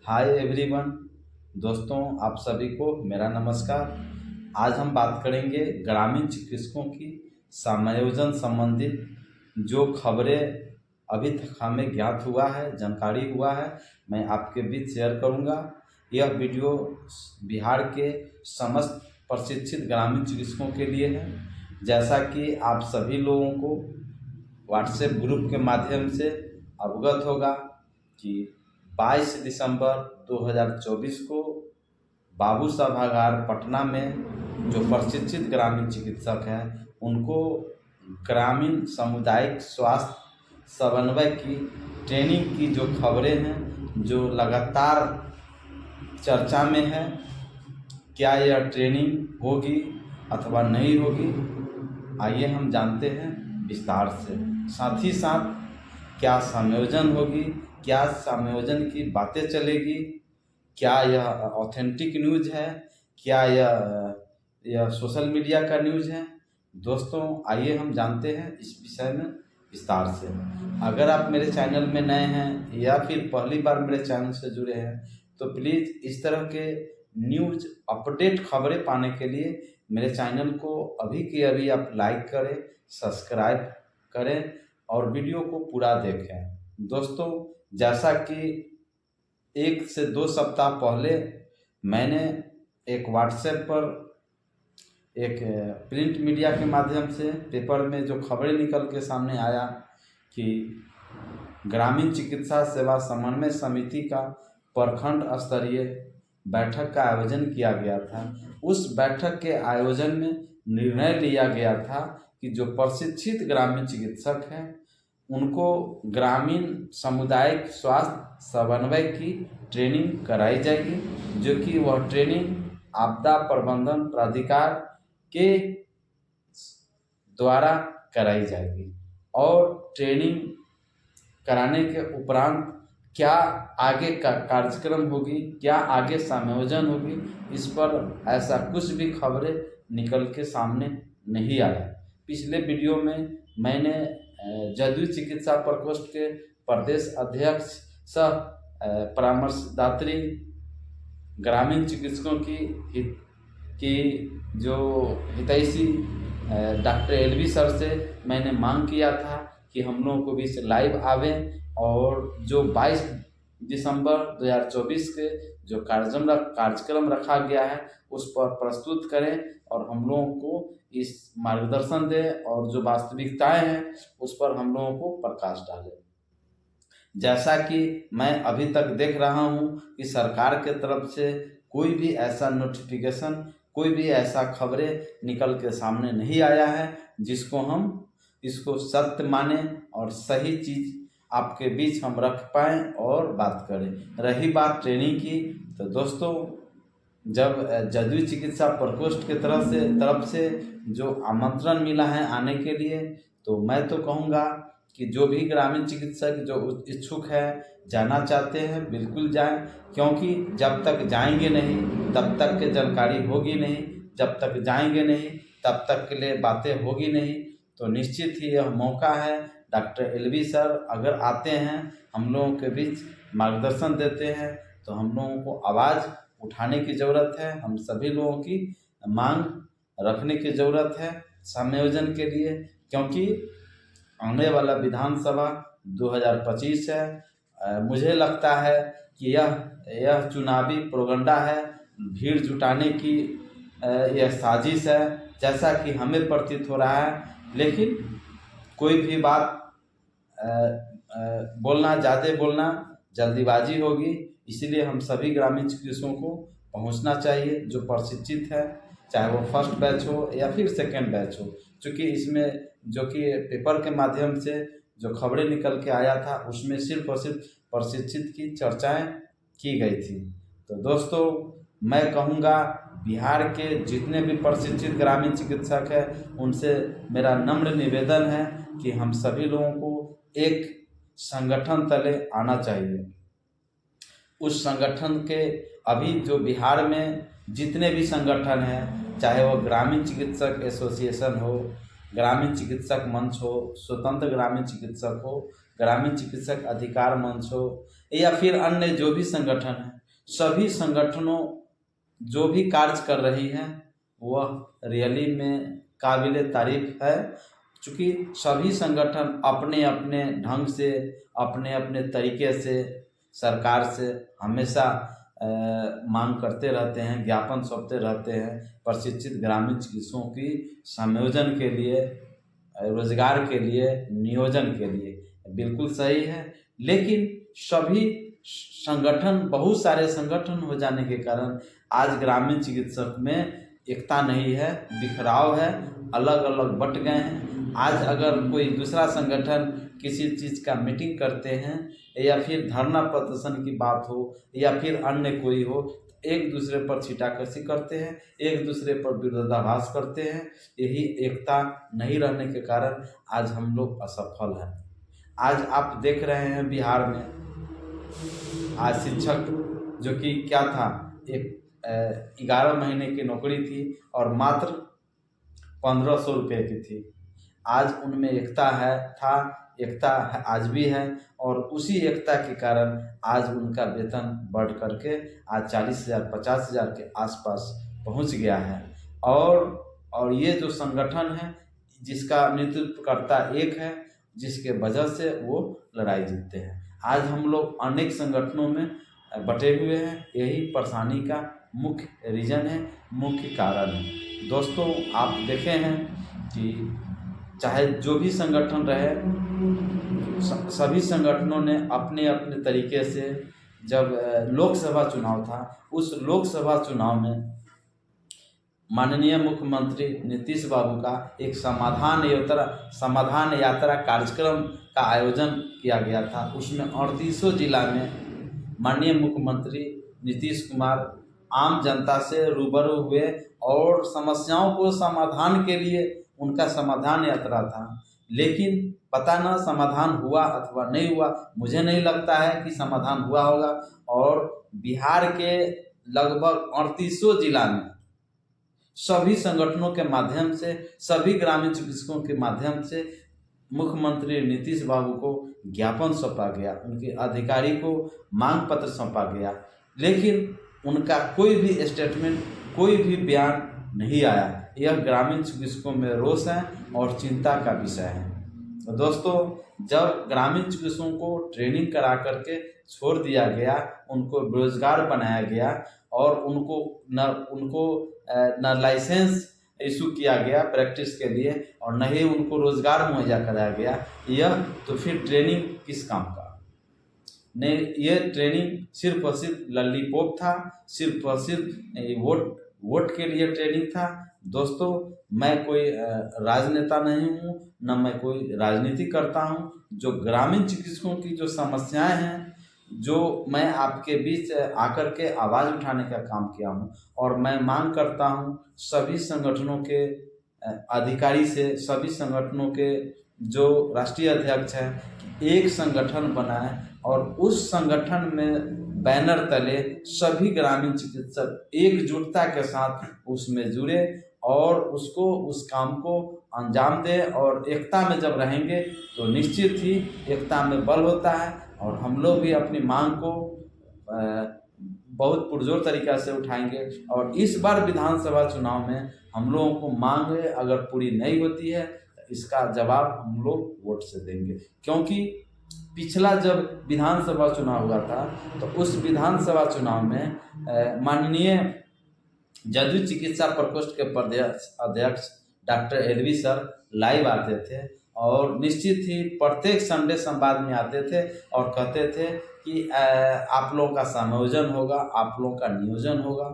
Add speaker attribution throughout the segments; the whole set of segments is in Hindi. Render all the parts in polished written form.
Speaker 1: Hi everyone. दोस्तों, आप सभी को मेरा नमस्कार। आज हम बात करेंगे ग्रामीण चिकित्सकों की समायोजन संबंधित जो खबरें अभी तक हमें ज्ञात हुआ है, जानकारी हुआ है, मैं आपके बीच शेयर करूंगा। यह वीडियो बिहार के समस्त प्रशिक्षित ग्रामीण चिकित्सकों के लिए है। जैसा कि आप सभी लोगों को व्हाट्सएप ग्रुप के माध्यम से अवगत होगा कि 22 दिसंबर 2024 को बाबू सभागार पटना में जो प्रशिक्षित ग्रामीण चिकित्सक हैं उनको ग्रामीण सामुदायिक स्वास्थ्य समन्वय की ट्रेनिंग की जो खबरें हैं जो लगातार चर्चा में है, क्या यह ट्रेनिंग होगी अथवा नहीं होगी, आइए हम जानते हैं विस्तार से। साथ ही साथ क्या समायोजन होगी, क्या समायोजन की बातें चलेगी, क्या यह ऑथेंटिक न्यूज़ है, क्या यह सोशल मीडिया का न्यूज़ है। दोस्तों, आइए हम जानते हैं इस विषय में विस्तार से। अगर आप मेरे चैनल में नए हैं या फिर पहली बार मेरे चैनल से जुड़े हैं तो प्लीज़ इस तरह के न्यूज़ अपडेट खबरें पाने के लिए मेरे चैनल को अभी के अभी आप लाइक करें, सब्सक्राइब करें और वीडियो को पूरा देखें। दोस्तों, जैसा कि 1 से 2 सप्ताह पहले मैंने एक व्हाट्सएप पर एक प्रिंट मीडिया के माध्यम से पेपर में जो खबरें निकल के सामने आया कि ग्रामीण चिकित्सा सेवा समन्वय समिति का प्रखंड स्तरीय बैठक का आयोजन किया गया था। उस बैठक के आयोजन में निर्णय लिया गया था कि जो प्रशिक्षित ग्रामीण चिकित्सक हैं उनको ग्रामीण सामुदायिक स्वास्थ्य समन्वय की ट्रेनिंग कराई जाएगी, जो कि वह ट्रेनिंग आपदा प्रबंधन प्राधिकार के द्वारा कराई जाएगी। और ट्रेनिंग कराने के उपरांत क्या आगे का कार्यक्रम होगी, क्या आगे समायोजन होगी, इस पर ऐसा कुछ भी खबरें निकल के सामने नहीं आया। पिछले वीडियो में मैंने जदयू चिकित्सा प्रकोष्ठ के प्रदेश अध्यक्ष सह परामर्शदात्री ग्रामीण चिकित्सकों की जो हितैषी डॉक्टर एलवी सर से मैंने मांग किया था कि हम लोगों को भी इस लाइव आवे और जो 22 दिसंबर 2024 के जो कार्यक्रम रखा गया है उस पर प्रस्तुत करें और हम लोगों को इस मार्गदर्शन दें और जो वास्तविकताएं हैं उस पर हम लोगों को प्रकाश डालें। जैसा कि मैं अभी तक देख रहा हूं कि सरकार के तरफ से कोई भी ऐसा नोटिफिकेशन, कोई भी ऐसा खबरें निकल के सामने नहीं आया है जिसको हम इसको सत्य माने और सही चीज़ आपके बीच हम रख पाएँ और बात करें। रही बात ट्रेनिंग की, तो दोस्तों जब जदयू चिकित्सा प्रकोष्ठ के तरफ से जो आमंत्रण मिला है आने के लिए, तो मैं तो कहूँगा कि जो भी ग्रामीण चिकित्सक जो इच्छुक है, जाना चाहते हैं, बिल्कुल जाएं, क्योंकि जब तक जाएंगे नहीं तब तक के जानकारी होगी नहीं, जब तक जाएंगे नहीं तब तक के लिए बातें होगी नहीं। तो निश्चित ही यह मौका है, डॉक्टर एलवी सर अगर आते हैं हम लोगों के बीच मार्गदर्शन देते हैं तो हम लोगों को आवाज़ उठाने की ज़रूरत है, हम सभी लोगों की मांग रखने की ज़रूरत है समायोजन के लिए, क्योंकि आने वाला विधानसभा 2025 है। मुझे लगता है कि यह चुनावी प्रोगंडा है, भीड़ जुटाने की यह साजिश है, जैसा कि हमें प्रतीत हो रहा है। लेकिन कोई भी बात ज़्यादा बोलना जल्दीबाजी होगी, इसलिए हम सभी ग्रामीण चिकित्सकों को पहुंचना चाहिए जो प्रशिक्षित है, चाहे वो फर्स्ट बैच हो या फिर सेकेंड बैच हो, क्योंकि इसमें जो कि पेपर के माध्यम से जो खबरें निकल के आया था उसमें सिर्फ और सिर्फ प्रशिक्षित की चर्चाएं की गई थी। तो दोस्तों, मैं कहूँगा बिहार के जितने भी प्रशिक्षित ग्रामीण चिकित्सक हैं उनसे मेरा नम्र निवेदन है कि हम सभी लोगों को एक संगठन तले आना चाहिए। उस संगठन के अभी जो बिहार में जितने भी संगठन हैं, चाहे वो ग्रामीण चिकित्सक एसोसिएशन हो, ग्रामीण चिकित्सक मंच हो, स्वतंत्र ग्रामीण चिकित्सक हो, ग्रामीण चिकित्सक अधिकार मंच हो, या फिर अन्य जो भी संगठन हैं, सभी संगठनों जो भी कार्य कर रही हैं वह रियली में काबिले तारीफ है। चूँकि सभी संगठन अपने अपने ढंग से, अपने अपने तरीके से सरकार से हमेशा मांग करते रहते हैं, ज्ञापन सौंपते रहते हैं प्रशिक्षित ग्रामीण चिकित्सकों की समायोजन के लिए, रोजगार के लिए, नियोजन के लिए। बिल्कुल सही है, लेकिन सभी संगठन, बहुत सारे संगठन हो जाने के कारण आज ग्रामीण चिकित्सक में एकता नहीं है, बिखराव है, अलग अलग बट गए हैं। आज अगर कोई दूसरा संगठन किसी चीज़ का मीटिंग करते हैं या फिर धरना प्रदर्शन की बात हो या फिर अन्य कोई हो, एक दूसरे पर छीटाकशी करते हैं, एक दूसरे पर विरोधाभास करते हैं। यही एकता नहीं रहने के कारण आज हम लोग असफल हैं। आज आप देख रहे हैं बिहार में आज शिक्षक जो कि क्या था, एक 11 महीने की नौकरी थी और मात्र 1500 रुपये की थी। आज उनमें एकता आज भी है और उसी एकता के कारण आज उनका वेतन बढ़ करके आज 40,000 50,000 के आसपास पहुंच गया है। और ये जो संगठन है जिसका नेतृत्व करता एक है, जिसके वजह से वो लड़ाई जीतते हैं। आज हम लोग अनेक संगठनों में बटे हुए हैं, यही परेशानी का मुख्य रीजन है, मुख्य कारण है। दोस्तों, आप देखे हैं कि चाहे जो भी संगठन रहे, सभी संगठनों ने अपने अपने तरीके से, जब लोकसभा चुनाव था, उस लोकसभा चुनाव में माननीय मुख्यमंत्री नीतीश बाबू का एक समाधान यात्रा कार्यक्रम का आयोजन किया गया था। उसमें 38 जिला में माननीय मुख्यमंत्री नीतीश कुमार आम जनता से रूबरू हुए और समस्याओं को समाधान के लिए उनका समाधान यात्रा था। लेकिन पता न समाधान हुआ अथवा नहीं हुआ, मुझे नहीं लगता है कि समाधान हुआ होगा। और बिहार के लगभग 38 जिला में सभी संगठनों के माध्यम से, सभी ग्रामीण चिकित्सकों के माध्यम से मुख्यमंत्री नीतीश बाबू को ज्ञापन सौंपा गया, उनके अधिकारी को मांग पत्र सौंपा गया, लेकिन उनका कोई भी स्टेटमेंट, कोई भी बयान नहीं आया। यह ग्रामीण चिकित्सकों में रोष है और चिंता का विषय है। तो दोस्तों, जब ग्रामीण चिकित्सकों को ट्रेनिंग करा करके छोड़ दिया गया, उनको बेरोजगार बनाया गया और उनको न लाइसेंस इशू किया गया प्रैक्टिस के लिए और न ही उनको रोजगार मुहैया कराया गया, यह तो फिर ट्रेनिंग किस काम का? नहीं, ये ट्रेनिंग सिर्फ और सिर्फ लल्लीपॉप था, सिर्फ और सिर्फ वोट के लिए ट्रेनिंग था। दोस्तों, मैं कोई राजनेता नहीं हूँ, न मैं कोई राजनीति करता हूँ। जो ग्रामीण चिकित्सकों की जो समस्याएं हैं, जो मैं आपके बीच आकर के आवाज़ उठाने का काम किया हूँ, और मैं मांग करता हूँ सभी संगठनों के अधिकारी से, सभी संगठनों के जो राष्ट्रीय अध्यक्ष हैं, एक संगठन बनाएं और उस संगठन में बैनर तले सभी ग्रामीण चिकित्सक एकजुटता के साथ उसमें जुड़े और उस काम को अंजाम दें। और एकता में जब रहेंगे तो निश्चित ही एकता में बल होता है और हम लोग भी अपनी मांग को बहुत पुरजोर तरीक़ा से उठाएंगे। और इस बार विधानसभा चुनाव में हम लोगों को मांग अगर पूरी नहीं होती है तो इसका जवाब हम लोग वोट से देंगे। क्योंकि पिछला जब विधानसभा चुनाव हुआ था तो उस विधानसभा चुनाव में माननीय जदयू चिकित्सा प्रकोष्ठ के अध्यक्ष डॉक्टर एलवी सर लाइव आते थे और निश्चित ही प्रत्येक संडे संवाद में आते थे और कहते थे कि आप लोगों का समायोजन होगा, आप लोगों का नियोजन होगा,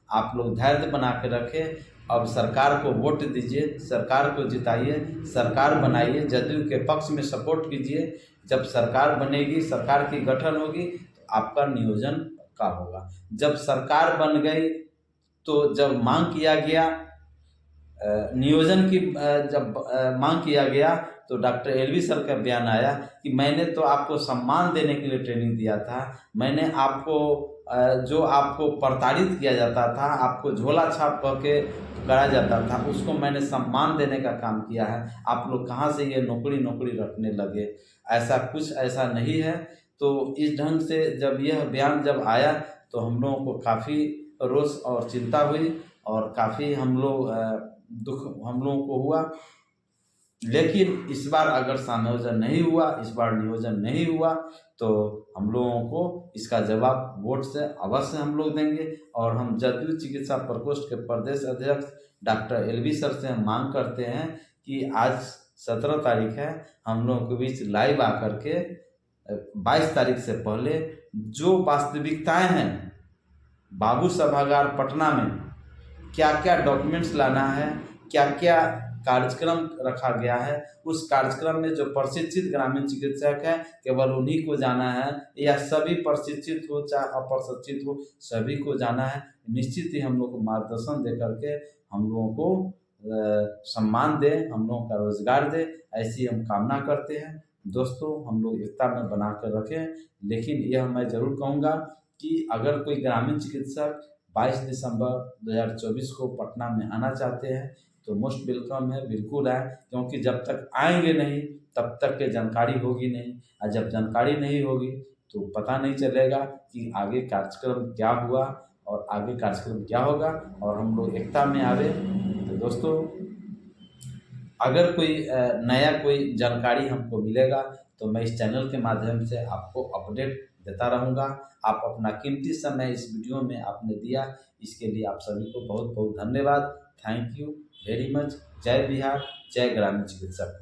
Speaker 1: आप लोग धैर्य बना के रखें, अब सरकार को वोट दीजिए, सरकार को जिताइए, सरकार बनाइए, जदयू के पक्ष में सपोर्ट कीजिए। जब सरकार बनेगी, सरकार की गठन होगी तो आपका नियोजन का होगा। जब सरकार बन गई तो जब मांग किया गया नियोजन की, जब मांग किया गया तो डॉक्टर एलवी सर का बयान आया कि मैंने तो आपको सम्मान देने के लिए ट्रेनिंग दिया था, मैंने आपको जो आपको प्रताड़ित किया जाता था, आपको झोला छाप करके कराया जाता था, उसको मैंने सम्मान देने का काम किया है। आप लोग कहाँ से ये नौकरी रखने लगे? ऐसा नहीं है। तो इस ढंग से जब यह बयान जब आया तो हम लोगों को काफ़ी रोष और चिंता हुई और काफ़ी हम लोग दुख हम लोगों को हुआ। लेकिन इस बार अगर समायोजन नहीं हुआ, इस बार नियोजन नहीं हुआ, तो हम लोगों को इसका जवाब वोट से अवश्य हम लोग देंगे। और हम जदयू चिकित्सा प्रकोष्ठ के प्रदेश अध्यक्ष डॉक्टर एलवी सर से हम मांग करते हैं कि आज 17 तारीख है, हम लोगों के बीच लाइव आकर के 22 तारीख से पहले जो वास्तविकताएं हैं बाबू सभागार पटना में, क्या क्या डॉक्यूमेंट्स लाना है, क्या क्या कार्यक्रम रखा गया है, उस कार्यक्रम में जो प्रशिक्षित ग्रामीण चिकित्सक है केवल उन्हीं को जाना है, या सभी प्रशिक्षित हो चाहे अप्रशिक्षित हो सभी को जाना है। निश्चित ही हम लोग को मार्गदर्शन दे करके हम लोगों को सम्मान दे, हम लोगों का रोजगार दे, ऐसी हम कामना करते हैं। दोस्तों, हम लोग एकता में बना कर रखें। लेकिन यह मैं जरूर कहूँगा कि अगर कोई ग्रामीण चिकित्सक 22 दिसंबर 2024 को पटना में आना चाहते हैं तो मोस्ट वेलकम है, बिल्कुल आए। क्योंकि जब तक आएंगे नहीं तब तक के जानकारी होगी नहीं, और जब जानकारी नहीं होगी तो पता नहीं चलेगा कि आगे कार्यक्रम क्या हुआ और आगे कार्यक्रम क्या होगा, और हम लोग एकता में आवे। तो दोस्तों, अगर कोई नया कोई जानकारी हमको मिलेगा तो मैं इस चैनल के माध्यम से आपको अपडेट देता रहूँगा। आप अपना कीमती समय इस वीडियो में आपने दिया, इसके लिए आप सभी को बहुत बहुत धन्यवाद। Thank you very much. जय बिहार, जय ग्रामीण चिकित्सक।